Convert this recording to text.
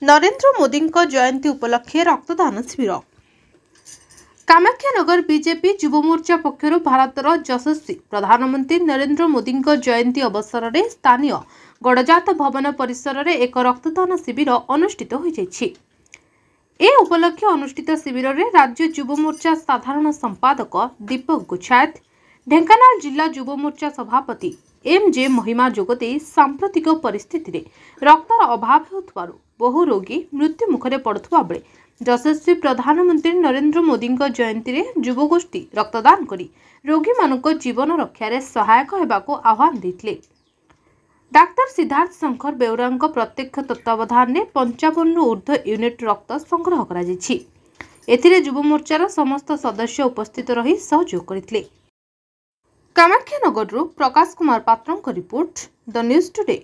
नरेंद्र मोदी जयंती उपलक्षे रक्तदान शिविर कामाख्यानगर बीजेपी युव मोर्चा पक्षर भारतर यशस्वी प्रधानमंत्री नरेंद्र मोदी जयंती अवसर में स्थानीय गड़जात भवन परिसर में एक रक्तदान शिविर अनुष्ठित हो उपलक्षे अनुष्ठित शिविर में राज्य युव मोर्चा साधारण संपादक दीपक गुच्छायत ढेंकानाल जिला युव मोर्चा सभापति एमजे महिमा जोगदे सांप्रतिक परिस्थिति रे रक्तर अभाव होउथबारु बहु रोगी मृत्यु मुखरे पड़ुवा बेले यशस्वी प्रधानमंत्री नरेंद्र मोदी जयंती रे युवगोष्ठी रक्तदान करी रोगी मानक जीवन रक्षारे सहायक हेबाको आह्वान देथिले। डाक्टर सिद्धार्थ शंकर बेउरा प्रत्यक्ष तत्वावधान में 55 ऊर्ध्व यूनिट रक्त संग्रह करा जायछि। एथिरे युव मोर्चार समस्त सदस्य उपस्थित रही सहयोग करथिले। कामाख्यानगर प्रकाश कुमार पात्र रिपोर्ट द न्यूज टुडे।